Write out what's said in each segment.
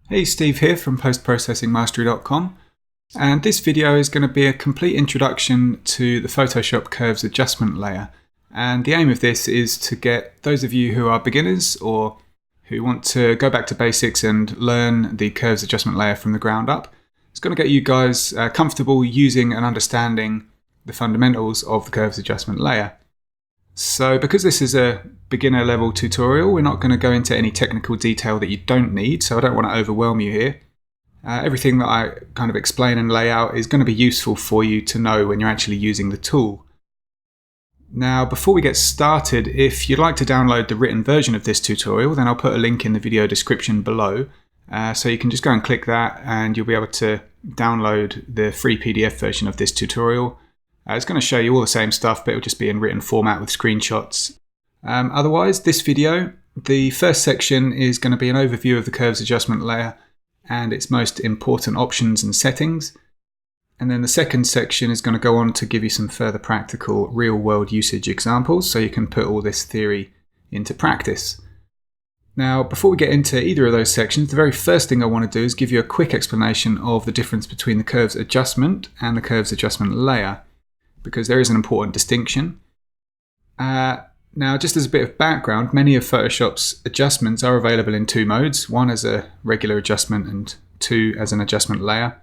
Hey, Steve here from postprocessingmastery.com, and this video is going to be a complete introduction to the Photoshop Curves Adjustment layer. And the aim of this is to get those of you who are beginners or who want to go back to basics and learn the Curves Adjustment layer from the ground up. It's going to get you guys comfortable using and understanding the fundamentals of the Curves Adjustment layer. So because this is a beginner level tutorial, we're not going to go into any technical detail that you don't need, so I don't want to overwhelm you here. Everything that I kind of explain and lay out is going to be useful for you to know when you're actually using the tool. Now, before we get started, if you'd like to download the written version of this tutorial, then I'll put a link in the video description below. So you can just go and click that and you'll be able to download the free PDF version of this tutorial. It's going to show you all the same stuff, but it'll just be in written format with screenshots. Otherwise, this video, the first section is going to be an overview of the Curves Adjustment layer and its most important options and settings. And then the second section is going to go on to give you some further practical real-world usage examples so you can put all this theory into practice. Now, before we get into either of those sections, the very first thing I want to do is give you a quick explanation of the difference between the Curves Adjustment and the Curves Adjustment layer, because there is an important distinction. Now, just as a bit of background, many of Photoshop's adjustments are available in two modes, one as a regular adjustment and two as an adjustment layer.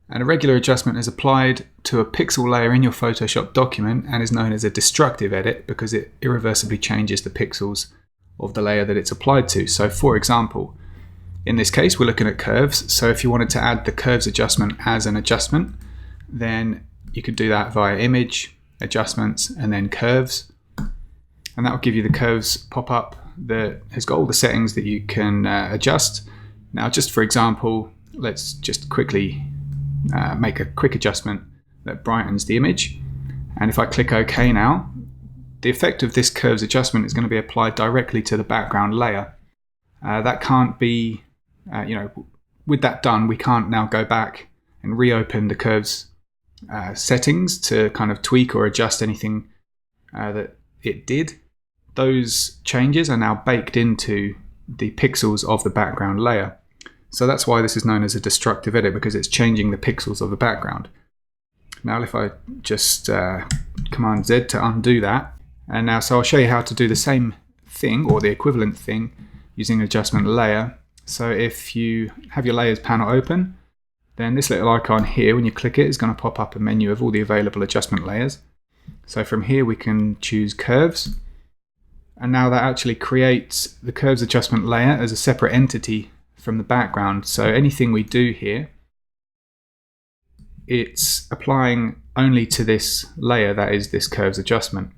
And a regular adjustment is applied to a pixel layer in your Photoshop document and is known as a destructive edit because it irreversibly changes the pixels of the layer that it's applied to. So for example, in this case, we're looking at curves. So if you wanted to add the curves adjustment as an adjustment, then you could do that via Image, Adjustments, and then Curves. And that will give you the curves pop-up that has got all the settings that you can adjust. Now, just for example, let's just quickly make a quick adjustment that brightens the image. And if I click OK now, the effect of this curves adjustment is going to be applied directly to the background layer. That can't be, with that done, we can't now go back and reopen the curves settings to kind of tweak or adjust anything that it did. Those changes are now baked into the pixels of the background layer. So that's why this is known as a destructive edit, because it's changing the pixels of the background. Now if I just Command Z to undo that, and now so I'll show you how to do the same thing or the equivalent thing using adjustment layer. So if you have your layers panel open, then this little icon here, when you click it, is going to pop up a menu of all the available adjustment layers. So from here we can choose curves, and now that actually creates the curves adjustment layer as a separate entity from the background. So anything we do here, it's applying only to this layer, that is this curves adjustment.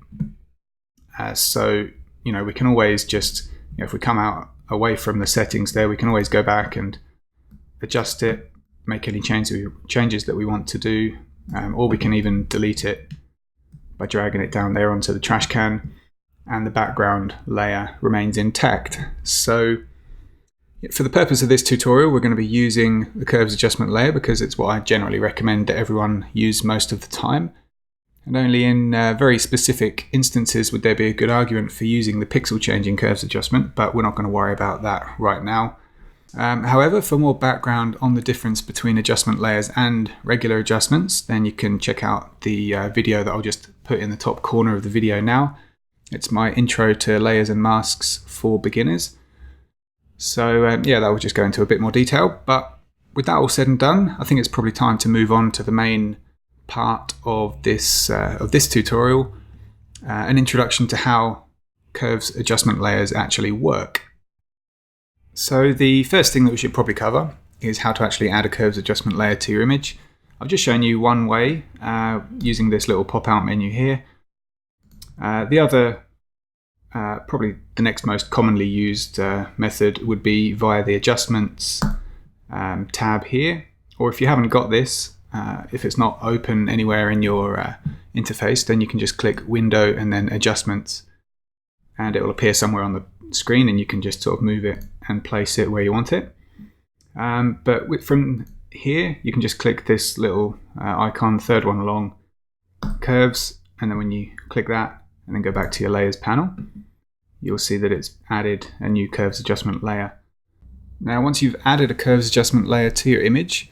So we can always just, if we come out away from the settings there, we can always go back and adjust it, make any changes that we want to do, or we can even delete it by dragging it down there onto the trash can, and the background layer remains intact. So for the purpose of this tutorial, we're going to be using the curves adjustment layer because it's what I generally recommend that everyone use most of the time. And only in very specific instances would there be a good argument for using the pixel changing curves adjustment, but we're not going to worry about that right now. However, for more background on the difference between adjustment layers and regular adjustments, then you can check out the video that I'll just put in the top corner of the video now. It's my intro to layers and masks for beginners. So that will just go into a bit more detail. But with that all said and done, I think it's probably time to move on to the main part of this tutorial, an introduction to how curves adjustment layers actually work. So the first thing that we should probably cover is how to actually add a curves adjustment layer to your image. I've just shown you one way using this little pop-out menu here. The other, probably the next most commonly used method would be via the Adjustments tab here. Or if you haven't got this, if it's not open anywhere in your interface, then you can just click Window and then Adjustments, and it will appear somewhere on the screen and you can just sort of move it and place it where you want it. But from here, you can just click this little icon, third one along, Curves, and then when you click that and then go back to your layers panel, you'll see that it's added a new curves adjustment layer. Now, once you've added a curves adjustment layer to your image,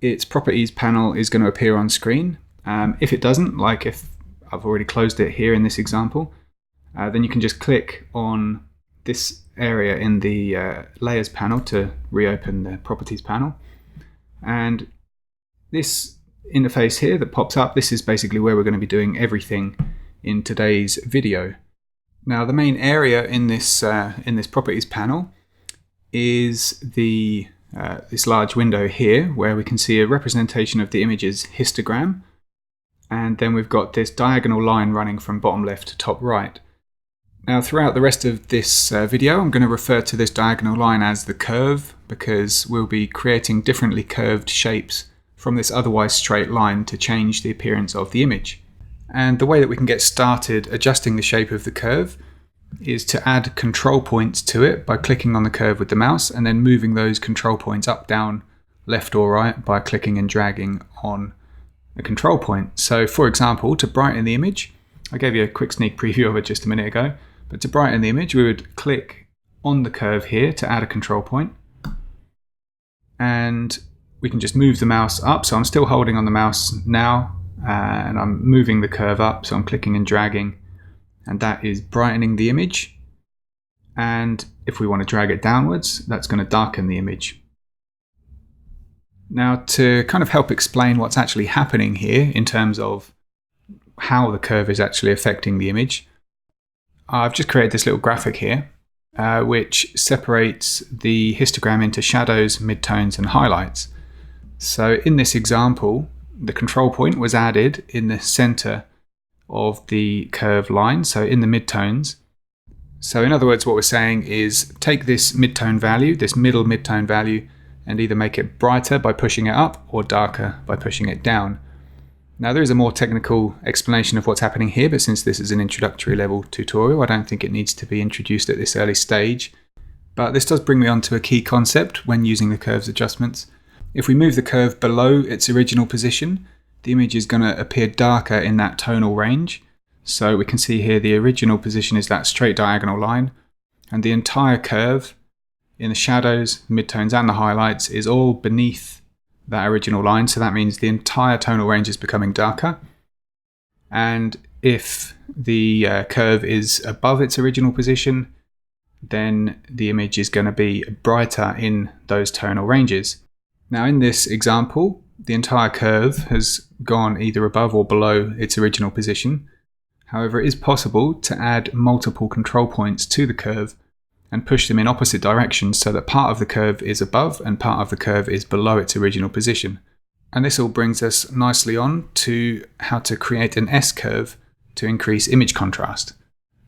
its properties panel is going to appear on screen. If it doesn't, like if I've already closed it here in this example, then you can just click on this area in the layers panel to reopen the properties panel. And this interface here that pops up, this is basically where we're going to be doing everything in today's video. Now, the main area in this properties panel is this large window here, where we can see a representation of the image's histogram, and then we've got this diagonal line running from bottom left to top right. Now, throughout the rest of this video, I'm going to refer to this diagonal line as the curve, because we'll be creating differently curved shapes from this otherwise straight line to change the appearance of the image. And the way that we can get started adjusting the shape of the curve is to add control points to it by clicking on the curve with the mouse and then moving those control points up, down, left or right by clicking and dragging on a control point. So for example, to brighten the image, I gave you a quick sneak preview of it just a minute ago, but to brighten the image we would click on the curve here to add a control point, and we can just move the mouse up. So I'm still holding on the mouse now and I'm moving the curve up, so I'm clicking and dragging, and that is brightening the image. And if we want to drag it downwards, that's going to darken the image. Now, to kind of help explain what's actually happening here in terms of how the curve is actually affecting the image, I've just created this little graphic here which separates the histogram into shadows, midtones and highlights. So in this example, the control point was added in the center of the curve line, so in the midtones. So in other words, what we're saying is take this midtone value, this middle midtone value, and either make it brighter by pushing it up or darker by pushing it down. Now, there is a more technical explanation of what's happening here, but since this is an introductory level tutorial, I don't think it needs to be introduced at this early stage. But this does bring me on to a key concept when using the curves adjustments. If we move the curve below its original position, the image is going to appear darker in that tonal range. So we can see here the original position is that straight diagonal line, and the entire curve in the shadows, midtones and the highlights is all beneath that original line. So that means the entire tonal range is becoming darker. And if the curve is above its original position, then the image is going to be brighter in those tonal ranges. Now, in this example, the entire curve has gone either above or below its original position. However, it is possible to add multiple control points to the curve and push them in opposite directions so that part of the curve is above and part of the curve is below its original position. And this all brings us nicely on to how to create an S-curve to increase image contrast.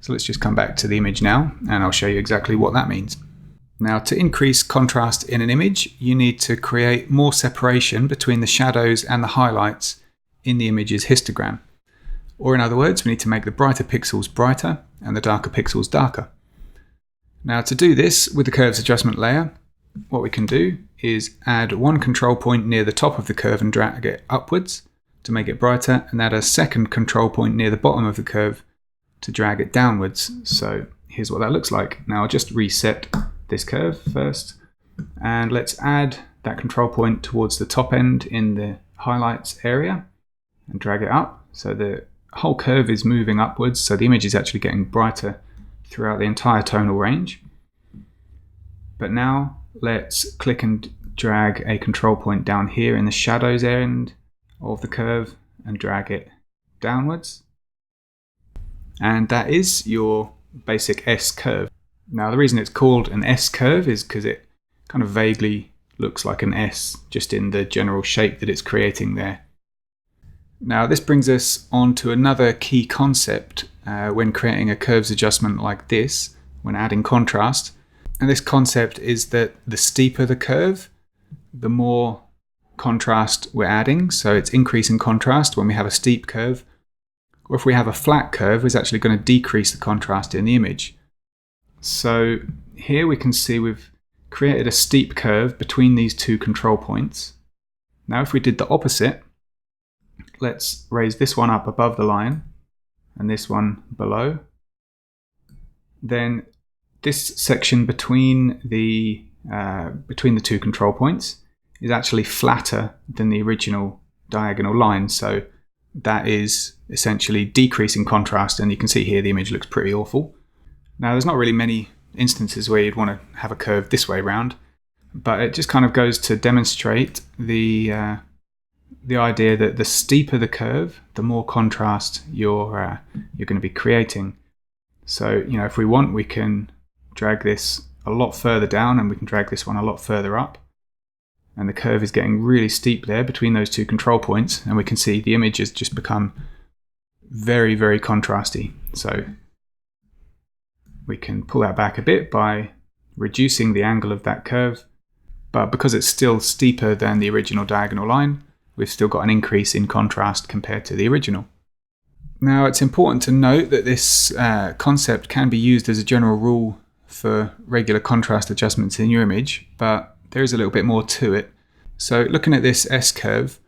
So let's just come back to the image now, and I'll show you exactly what that means. Now, to increase contrast in an image, you need to create more separation between the shadows and the highlights in the image's histogram. Or in other words, we need to make the brighter pixels brighter and the darker pixels darker. Now, to do this with the curves adjustment layer, what we can do is add one control point near the top of the curve and drag it upwards to make it brighter, and add a second control point near the bottom of the curve to drag it downwards. So here's what that looks like. Now I'll just reset this curve first, and let's add that control point towards the top end in the highlights area and drag it up. So the whole curve is moving upwards, so the image is actually getting brighter throughout the entire tonal range. But now let's click and drag a control point down here in the shadows end of the curve and drag it downwards. And that is your basic S curve. Now, the reason it's called an S curve is because it kind of vaguely looks like an S, just in the general shape that it's creating there. Now, this brings us on to another key concept when creating a curves adjustment like this, when adding contrast. And this concept is that the steeper the curve, the more contrast we're adding. So it's increasing contrast when we have a steep curve. Or if we have a flat curve, it's actually going to decrease the contrast in the image. So here we can see we've created a steep curve between these two control points. Now, if we did the opposite, let's raise this one up above the line and this one below. Then this section between the between the two control points is actually flatter than the original diagonal line. So that is essentially decreasing contrast, and you can see here the image looks pretty awful. Now there's not really many instances where you'd want to have a curve this way round, but it just kind of goes to demonstrate the idea that the steeper the curve, the more contrast you're going to be creating. So, you know, if we want, we can drag this a lot further down, and we can drag this one a lot further up. And the curve is getting really steep there between those two control points, and we can see the image has just become very, very contrasty. So we can pull that back a bit by reducing the angle of that curve, but because it's still steeper than the original diagonal line, we've still got an increase in contrast compared to the original. Now, it's important to note that this concept can be used as a general rule for regular contrast adjustments in your image, but there is a little bit more to it. So looking at this S-curve,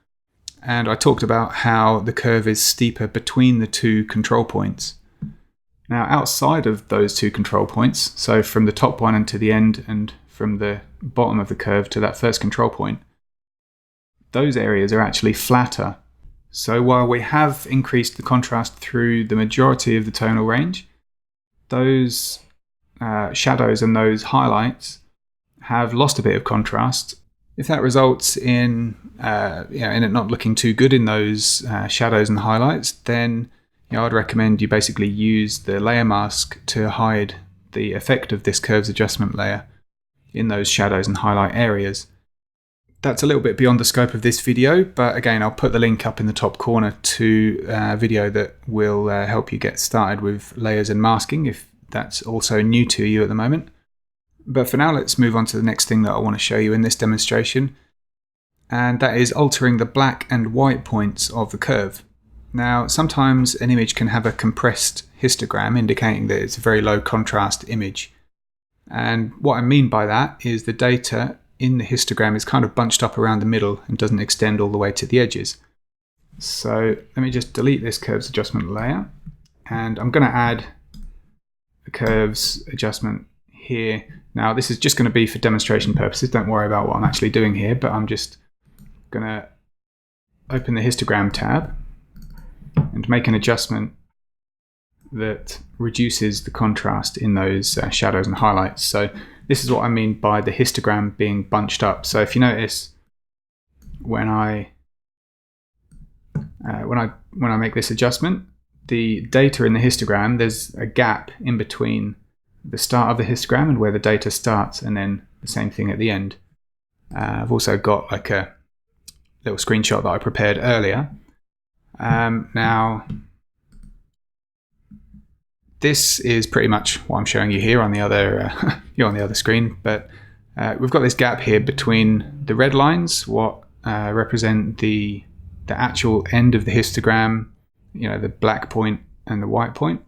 and I talked about how the curve is steeper between the two control points. Now, outside of those two control points, so from the top one and to the end, and from the bottom of the curve to that first control point, those areas are actually flatter. So while we have increased the contrast through the majority of the tonal range, those shadows and those highlights have lost a bit of contrast. If that results in in it not looking too good in those shadows and highlights, then I'd recommend you basically use the layer mask to hide the effect of this curves adjustment layer in those shadows and highlight areas. That's a little bit beyond the scope of this video, but again, I'll put the link up in the top corner to a video that will help you get started with layers and masking if that's also new to you at the moment. But for now, let's move on to the next thing that I want to show you in this demonstration, and that is altering the black and white points of the curve. Now, sometimes an image can have a compressed histogram indicating that it's a very low contrast image. And what I mean by that is the data in the histogram is kind of bunched up around the middle and doesn't extend all the way to the edges. So let me just delete this curves adjustment layer, and I'm going to add a curves adjustment here. Now, this is just going to be for demonstration purposes. Don't worry about what I'm actually doing here, but I'm just going to open the histogram tab and make an adjustment that reduces the contrast in those shadows and highlights. So this is what I mean by the histogram being bunched up. So if you notice, when I make this adjustment, the data in the histogram, there's a gap in between the start of the histogram and where the data starts, and then the same thing at the end. I've also got like a little screenshot that I prepared earlier. Now, this is pretty much what I'm showing you here on the other on the other screen, but we've got this gap here between the red lines, what represent the actual end of the histogram, the black point and the white point.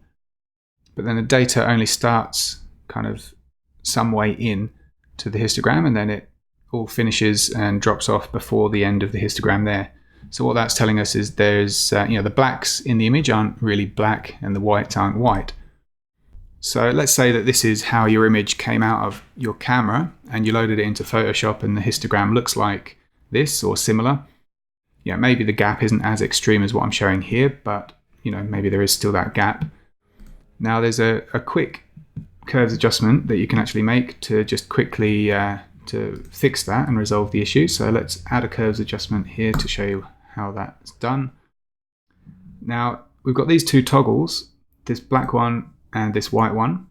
But then the data only starts kind of some way in to the histogram, and then it all finishes and drops off before the end of the histogram there. So what that's telling us is there's, the blacks in the image aren't really black and the whites aren't white. So let's say that this is how your image came out of your camera and you loaded it into Photoshop and the histogram looks like this or similar. Maybe the gap isn't as extreme as what I'm showing here, but maybe there is still that gap. Now there's a quick curves adjustment that you can actually make to just quickly to fix that and resolve the issue. So let's add a curves adjustment here to show you how that's done. Now we've got these two toggles, this black one and this white one.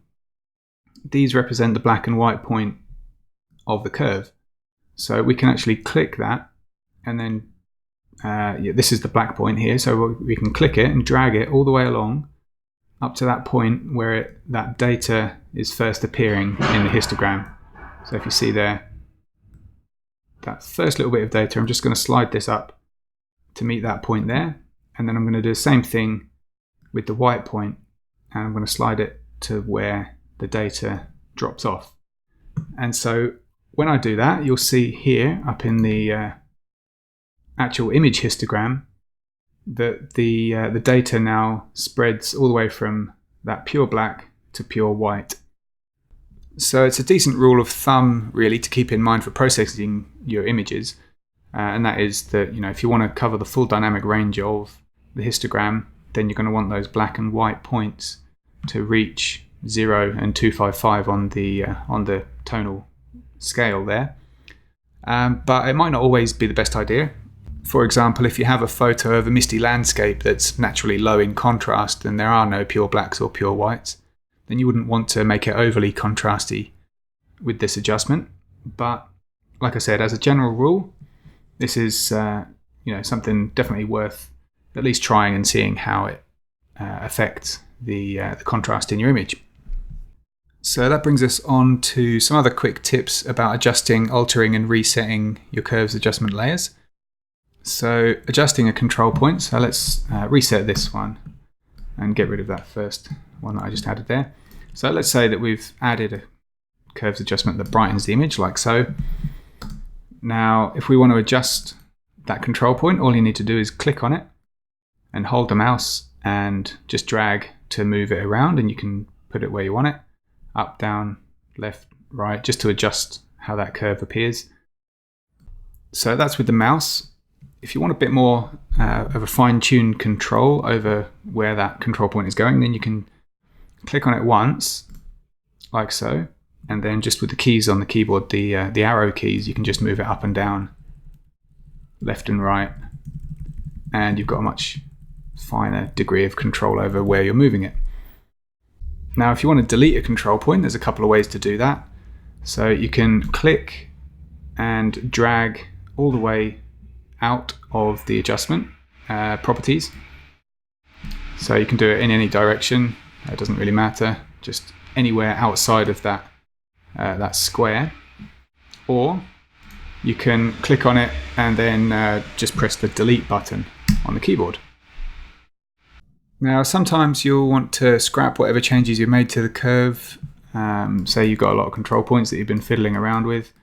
These represent the black and white point of the curve. So we can actually click that, and then this is the black point here, so we can click it and drag it all the way along up to that point where that data is first appearing in the histogram. So if you see there, that first little bit of data, I'm just going to slide this up to meet that point there, and then I'm going to do the same thing with the white point, and I'm going to slide it to where the data drops off. And so when I do that, you'll see here up in the actual image histogram that the data now spreads all the way from that pure black to pure white. So it's a decent rule of thumb, really, to keep in mind for processing your images. And that is that, if you want to cover the full dynamic range of the histogram, then you're going to want those black and white points to reach 0 and 255 on the tonal scale there. But it might not always be the best idea. For example, if you have a photo of a misty landscape that's naturally low in contrast and there are no pure blacks or pure whites, then you wouldn't want to make it overly contrasty with this adjustment. But like I said, as a general rule, this is something definitely worth at least trying and seeing how it affects the contrast in your image. So that brings us on to some other quick tips about adjusting, altering and resetting your curves adjustment layers. So adjusting a control point, so let's reset this one and get rid of that first one that I just added there. So let's say that we've added a curves adjustment that brightens the image like so. Now if we want to adjust that control point, all you need to do is click on it and hold the mouse and just drag to move it around, and you can put it where you want it, up, down, left, right, just to adjust how that curve appears. So that's with the mouse. If you want a bit more of a fine-tuned control over where that control point is going, then you can click on it once, like so, and then just with the keys on the keyboard, the arrow keys, you can just move it up and down, left and right, and you've got a much finer degree of control over where you're moving it. Now, if you want to delete a control point, there's a couple of ways to do that. So you can click and drag all the way out of the adjustment properties. So you can do it in any direction. It doesn't really matter. Just anywhere outside of that square. Or you can click on it and then just press the delete button on the keyboard. Now, sometimes you'll want to scrap whatever changes you've made to the curve. Say you've got a lot of control points that you've been fiddling around with,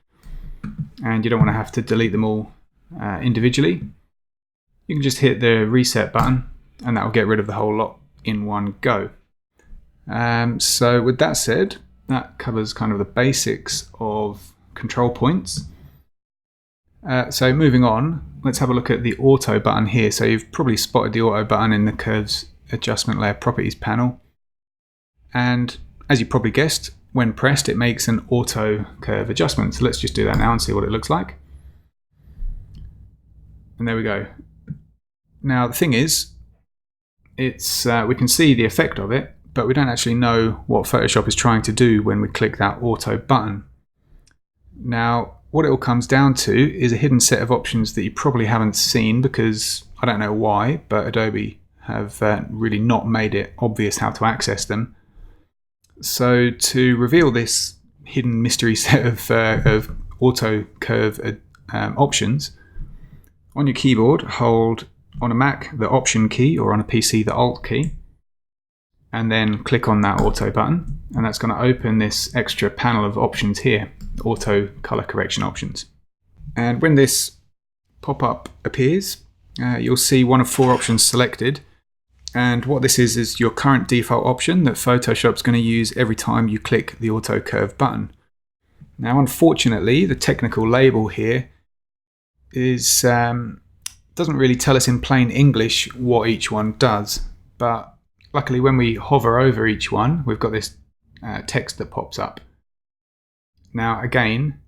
and you don't want to have to delete them all individually. You can just hit the reset button, and that will get rid of the whole lot in one go. So with that said, that covers kind of the basics of control points. So moving on, let's have a look at the auto button here. So you've probably spotted the auto button in the curves adjustment layer properties panel, and as you probably guessed, when pressed it makes an auto curve adjustment. So let's just do that now and see what it looks like. And there we go. Now the thing is, it's we can see the effect of it, but we don't actually know what Photoshop is trying to do when we click that auto button. Now what it all comes down to is a hidden set of options that you probably haven't seen, because I don't know why, but Adobe have really not made it obvious how to access them. So to reveal this hidden mystery set of auto curve options, on your keyboard hold on a Mac the Option key, or on a PC the Alt key, and then click on that auto button, and that's going to open this extra panel of options here, auto color correction options. And when this pop-up appears, you'll see one of 4 options selected, and what this is your current default option that Photoshop's going to use every time you click the auto curve button. Now unfortunately the technical label here is doesn't really tell us in plain English what each one does, but luckily when we hover over each one we've got this text that pops up. Now again,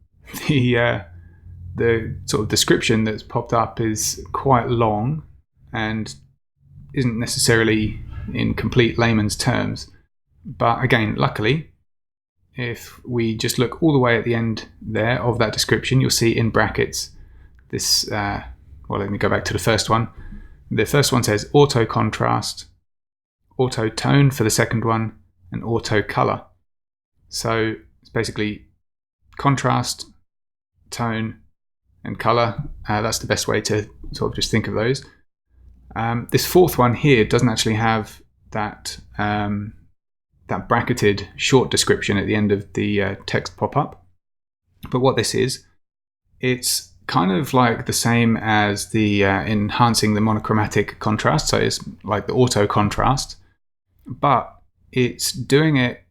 the sort of description that's popped up is quite long and isn't necessarily in complete layman's terms, but again, luckily, if we just look all the way at the end there of that description, you'll see in brackets this, well, let me go back to the first one. The first one says auto contrast, auto tone for the second one, and auto color. So it's basically contrast, tone, and color. That's the best way to sort of just think of those. This fourth one here doesn't actually have that that bracketed short description at the end of the text pop-up. But what this is, it's kind of like the same as the enhancing the monochromatic contrast. So it's like the auto contrast, but it's doing it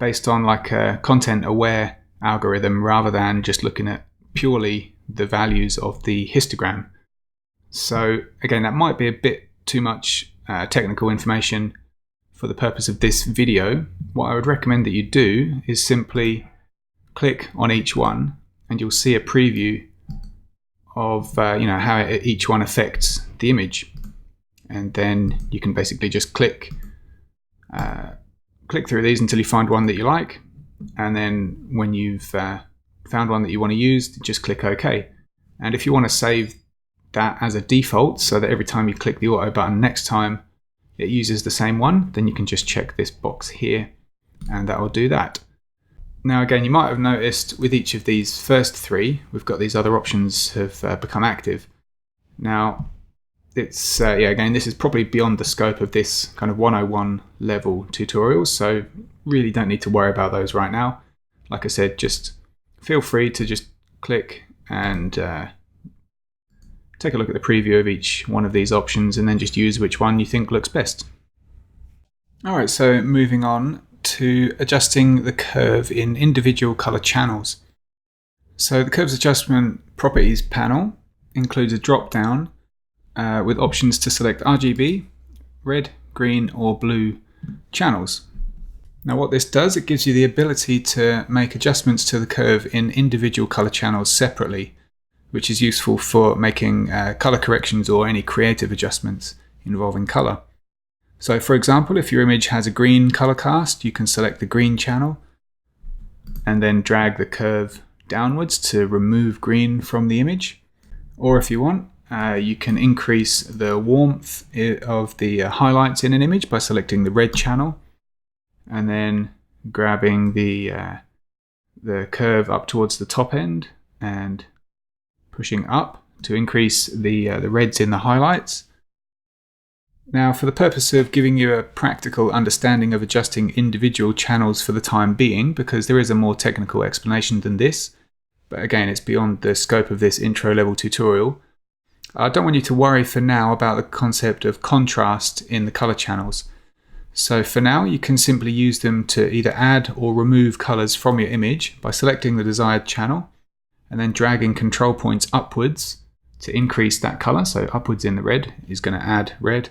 based on like a content aware algorithm rather than just looking at purely the values of the histogram. So again, that might be a bit too much technical information for the purpose of this video. What I would recommend that you do is simply click on each one and you'll see a preview of how each one affects the image, and then you can basically just click through these until you find one that you like, and then when you've found one that you want to use, just click OK. And if you want to save that as a default so that every time you click the auto button next time it uses the same one, then you can just check this box here and that will do that. Now again, you might have noticed with each of these first three, we've got these other options have become active. Now it's again, this is probably beyond the scope of this kind of 101 level tutorial, so really don't need to worry about those right now. Like I said, just feel free to just click and take a look at the preview of each one of these options and then just use which one you think looks best. Alright, so moving on to adjusting the curve in individual color channels. So the curves adjustment properties panel includes a drop down with options to select RGB, red, green or blue channels. Now what this does, it gives you the ability to make adjustments to the curve in individual color channels separately, which is useful for making color corrections or any creative adjustments involving color. So for example, if your image has a green color cast, you can select the green channel and then drag the curve downwards to remove green from the image. Or if you want, you can increase the warmth of the highlights in an image by selecting the red channel and then grabbing the curve up towards the top end and pushing up to increase the reds in the highlights. Now, for the purpose of giving you a practical understanding of adjusting individual channels for the time being, because there is a more technical explanation than this, but again, it's beyond the scope of this intro level tutorial, I don't want you to worry for now about the concept of contrast in the color channels. So for now, you can simply use them to either add or remove colors from your image by selecting the desired channel and then dragging control points upwards to increase that color. So upwards in the red is going to add red.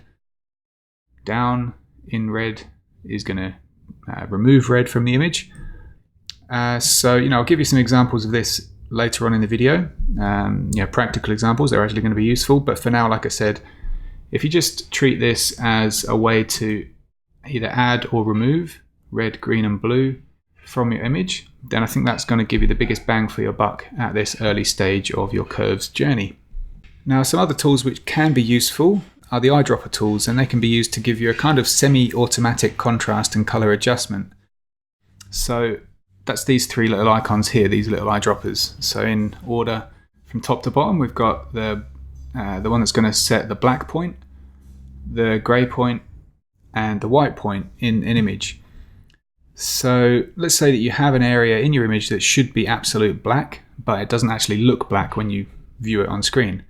Down in red is going to remove red from the image. So I'll give you some examples of this later on in the video. Practical examples, they're actually going to be useful. But for now, like I said, if you just treat this as a way to either add or remove red, green and blue from your image, then I think that's going to give you the biggest bang for your buck at this early stage of your curves journey. Now, some other tools which can be useful are the eyedropper tools, and they can be used to give you a kind of semi-automatic contrast and color adjustment. So that's these three little icons here, these little eyedroppers. So in order from top to bottom, we've got the one that's going to set the black point, the grey point, and the white point in an image. So let's say that you have an area in your image that should be absolute black, but it doesn't actually look black when you view it on screen.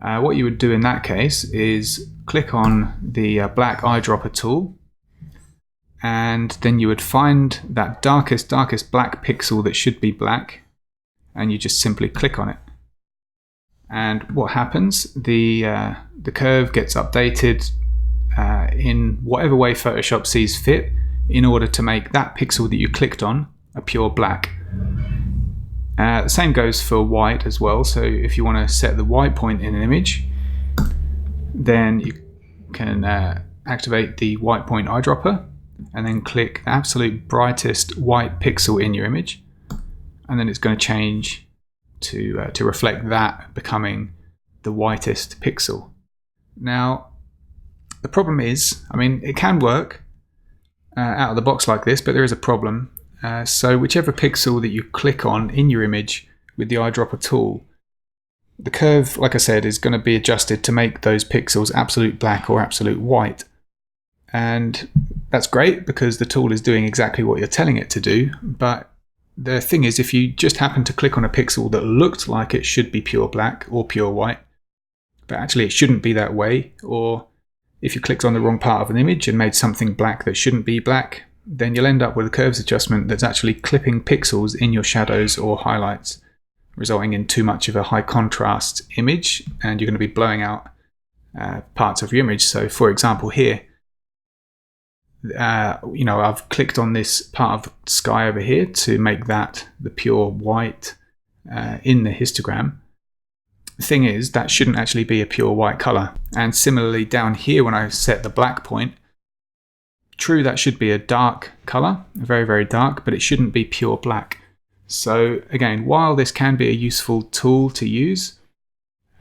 What you would do in that case is click on the black eyedropper tool, and then you would find that darkest black pixel that should be black, and you just simply click on it. And what happens? The curve gets updated in whatever way Photoshop sees fit in order to make that pixel that you clicked on a pure black. The same goes for white as well. So if you want to set the white point in an image, then you can activate the white point eyedropper and then click the absolute brightest white pixel in your image, and then it's going to change to reflect that becoming the whitest pixel. Now, the problem is, it can work out of the box like this, but there is a problem. So whichever pixel that you click on in your image with the eyedropper tool, the curve, like I said, is going to be adjusted to make those pixels absolute black or absolute white. And that's great because the tool is doing exactly what you're telling it to do. But the thing is, if you just happen to click on a pixel that looked like it should be pure black or pure white, but actually it shouldn't be that way, or if you clicked on the wrong part of an image and made something black that shouldn't be black, then you'll end up with a curves adjustment that's actually clipping pixels in your shadows or highlights, resulting in too much of a high contrast image, and you're going to be blowing out parts of your image. So for example here, I've clicked on this part of the sky over here to make that the pure white in the histogram. The thing is, that shouldn't actually be a pure white color. And similarly down here, when I set the black point, true, that should be a dark color, very, very dark, but it shouldn't be pure black. So again, while this can be a useful tool to use,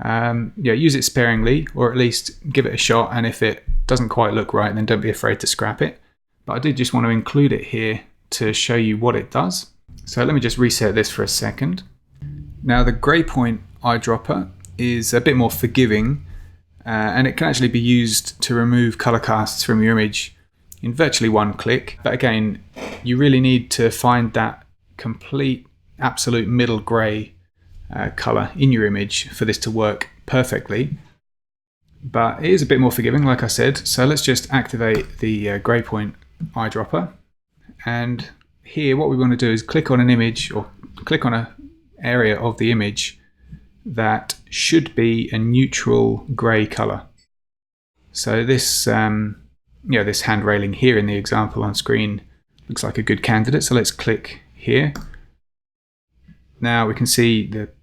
use it sparingly, or at least give it a shot. And if it doesn't quite look right, then don't be afraid to scrap it. But I did just want to include it here to show you what it does. So let me just reset this for a second. Now the grey point eyedropper is a bit more forgiving, and it can actually be used to remove color casts from your image in virtually one click. But again, you really need to find that complete, absolute middle grey color in your image for this to work perfectly. But it is a bit more forgiving, like I said. So let's just activate the grey point eyedropper. And here what we want to do is click on an image, or click on an area of the image that should be a neutral grey color. So this this hand railing here in the example on screen looks like a good candidate. So let's click here. Now we can see that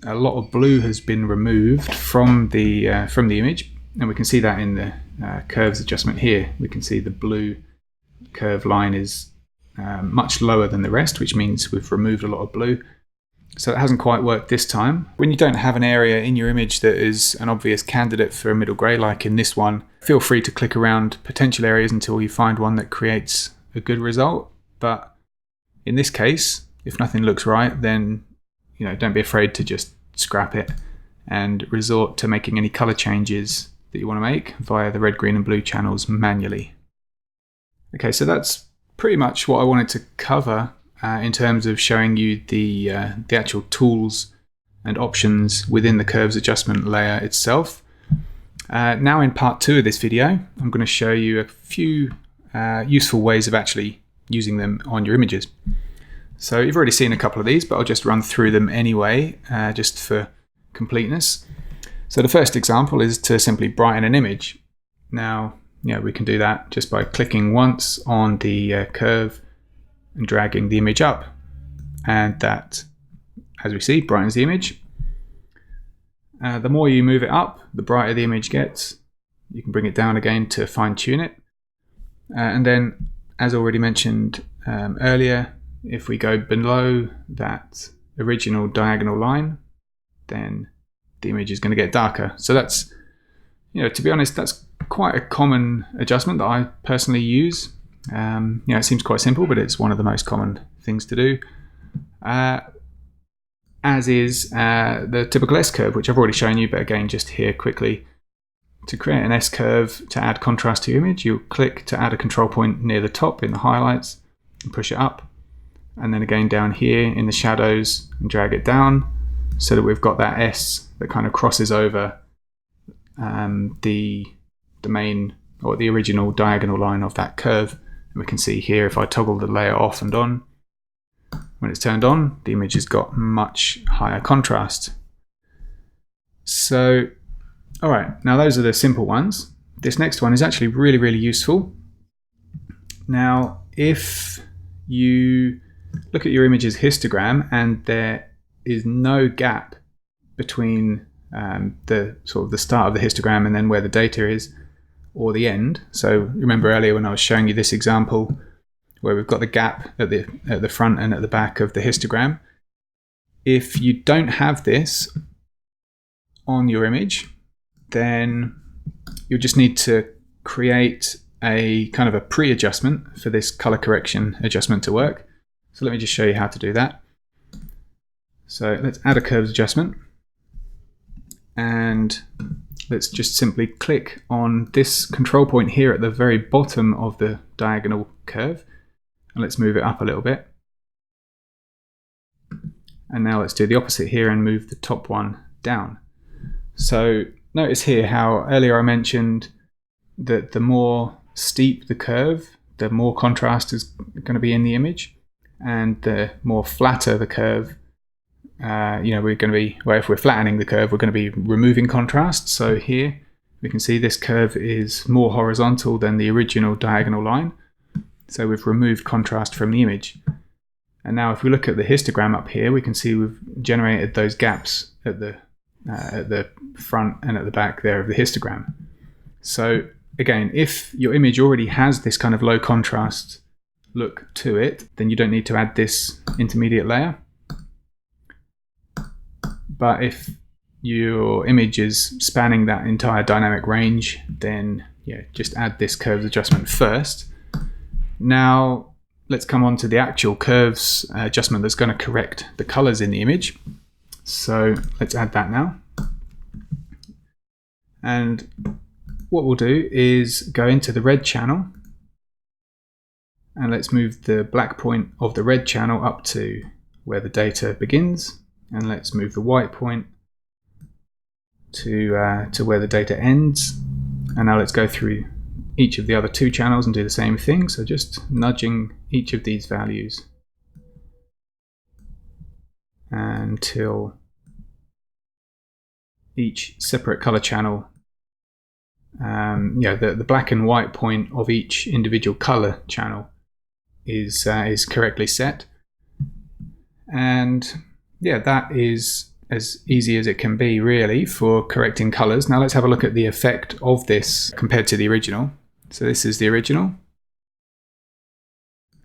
a lot of blue has been removed from the image, and we can see that in the curves adjustment here. We can see the blue curve line is much lower than the rest, which means we've removed a lot of blue. So it hasn't quite worked this time. When you don't have an area in your image that is an obvious candidate for a middle grey, like in this one, feel free to click around potential areas until you find one that creates a good result. But in this case, if nothing looks right, then don't be afraid to just scrap it and resort to making any color changes that you want to make via the red, green and blue channels manually. Okay, so that's pretty much what I wanted to cover in terms of showing you the actual tools and options within the curves adjustment layer itself. Now in part 2 of this video, I'm going to show you a few useful ways of actually using them on your images. So you've already seen a couple of these, but I'll just run through them anyway, just for completeness. So the first example is to simply brighten an image. Now, we can do that just by clicking once on the curve and dragging the image up. And that, as we see, brightens the image. The more you move it up, the brighter the image gets. You can bring it down again to fine tune it. And then, as already mentioned earlier, if we go below that original diagonal line, then the image is going to get darker. So that's, to be honest, that's quite a common adjustment that I personally use. It seems quite simple, but it's one of the most common things to do. As is the typical S-curve, which I've already shown you, but again, just here quickly. To create an S-curve to add contrast to your image, you'll click to add a control point near the top in the highlights and push it up. And then again down here in the shadows and drag it down so that we've got that S that kind of crosses over the main, or the original diagonal line of that curve. And we can see here, if I toggle the layer off and on, when it's turned on, the image has got much higher contrast. So, all right, now those are the simple ones. This next one is actually really, really useful. Now, if you look at your image's histogram and there is no gap between the start of the histogram and then where the data is, or the end. So remember earlier when I was showing you this example where we've got the gap at the front and at the back of the histogram. If you don't have this on your image, then you just need to create a kind of a pre-adjustment for this color correction adjustment to work. So let me just show you how to do that. So let's add a curves adjustment, and let's just simply click on this control point here at the very bottom of the diagonal curve, and let's move it up a little bit. And now let's do the opposite here and move the top one down. So notice here how earlier I mentioned that the more steep the curve, the more contrast is going to be in the image, and the more flatter the curve, we're going to be, well, if we're flattening the curve, we're going to be removing contrast. So here we can see this curve is more horizontal than the original diagonal line. So we've removed contrast from the image. And now if we look at the histogram up here, we can see we've generated those gaps at the front and at the back there of the histogram. So again, if your image already has this kind of low contrast look to it, then you don't need to add this intermediate layer. But if your image is spanning that entire dynamic range, then yeah, just add this curves adjustment first. Now let's come on to the actual curves adjustment that's going to correct the colors in the image. So let's add that now. And what we'll do is go into the red channel, and let's move the black point of the red channel up to where the data begins, and let's move the white point to where the data ends. And now let's go through each of the other two channels and do the same thing. So just nudging each of these values until each separate color channel, the black and white point of each individual color channel is correctly set. And yeah, that is as easy as it can be really for correcting colors. Now let's have a look at the effect of this compared to the original. So this is the original,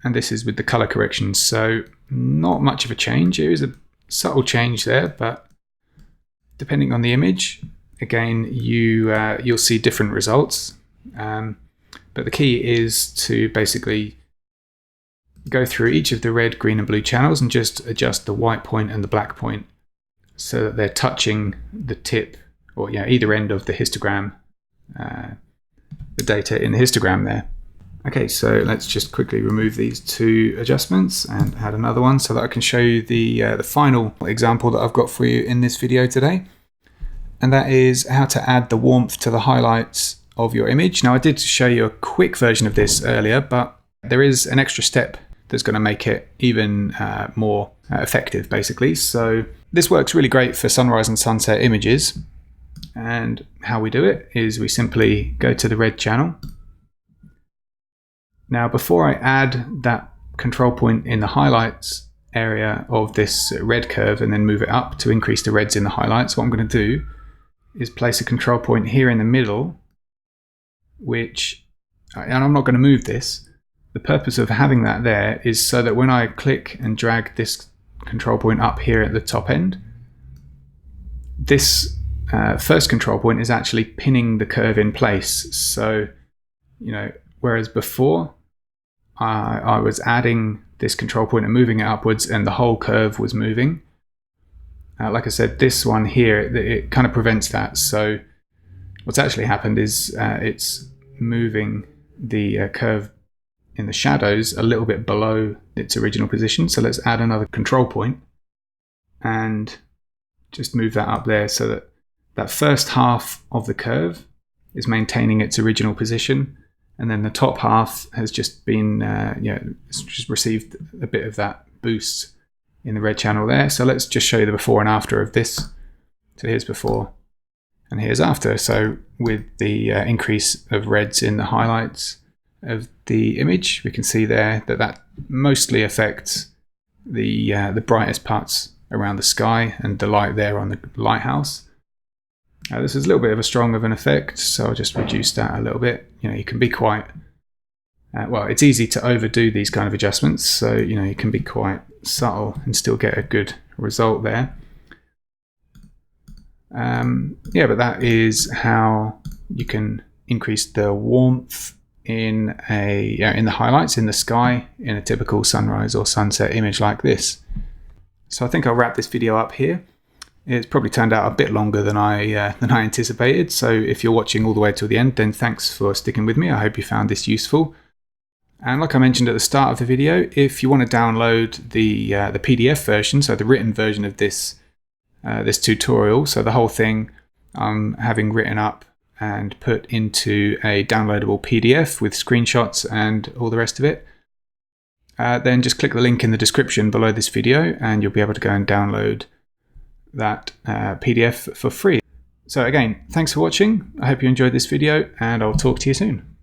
and this is with the color correction. So not much of a change. There is a subtle change there, but depending on the image, again, you'll see different results. But the key is to basically go through each of the red, green and blue channels and just adjust the white point and the black point so that they're touching the tip, or either end of the histogram, the data in the histogram there. Okay, so let's just quickly remove these two adjustments and add another one so that I can show you the final example that I've got for you in this video today. And that is how to add the warmth to the highlights of your image. Now I did show you a quick version of this earlier, but there is an extra step that's going to make it even more effective basically. So this works really great for sunrise and sunset images. And how we do it is we simply go to the red channel. Now before I add that control point in the highlights area of this red curve and then move it up to increase the reds in the highlights, what I'm going to do is place a control point here in the middle, and I'm not going to move this. The purpose of having that there is so that when I click and drag this control point up here at the top end, this first control point is actually pinning the curve in place. So, whereas before I was adding this control point and moving it upwards and the whole curve was moving. Like I said, this one here, it kind of prevents that. So what's actually happened is it's moving the curve in the shadows a little bit below its original position. So let's add another control point and just move that up there so that that first half of the curve is maintaining its original position, and then the top half has just been it's just received a bit of that boost in the red channel there. So let's just show you the before and after of this. So here's before and here's after. So with the increase of reds in the highlights of the image, we can see there that mostly affects the brightest parts around the sky and the light there on the lighthouse. This is a little bit of a strong of an effect, so I'll just reduce that a little bit. You can be quite it's easy to overdo these kind of adjustments, so you can be quite subtle and still get a good result there. But that is how you can increase the warmth in the highlights in the sky in a typical sunrise or sunset image like this. So I think I'll wrap this video up here. It's probably turned out a bit longer than I anticipated. So if you're watching all the way till the end, then thanks for sticking with me. I hope you found this useful. And like I mentioned at the start of the video, if you want to download the PDF version, so the written version of this tutorial, so the whole thing I'm having written up and put into a downloadable PDF with screenshots and all the rest of it, then just click the link in the description below this video and you'll be able to go and download that PDF for free. So again, thanks for watching. I hope you enjoyed this video and I'll talk to you soon.